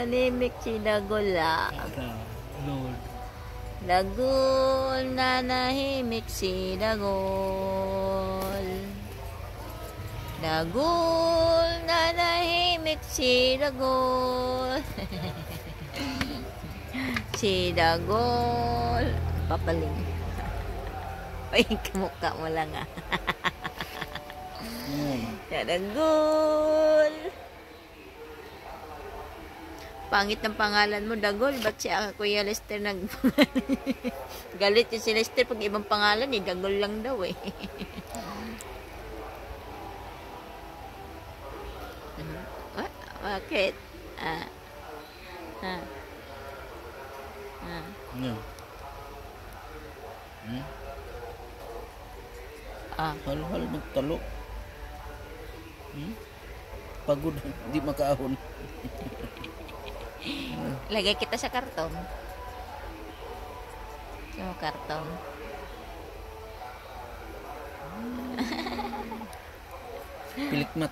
Nananahimik si Dagula. Lord. Dagol, nanahimik si Dagol. Dagol, nanahimik si Dagol. Si Dagol. Papaling. Ay, kamukha mo lang ah. Dagol. Pangit ng pangalan mo, Dagol. Ba't si Kuya Lester galit yung si Lester pag ibang pangalan eh. Dagol lang daw eh. Bakit? Ano? Hal-hal magtalo. Pagod, hindi makaahon. Lagay kita sa karton. Yung karton. Pilikmat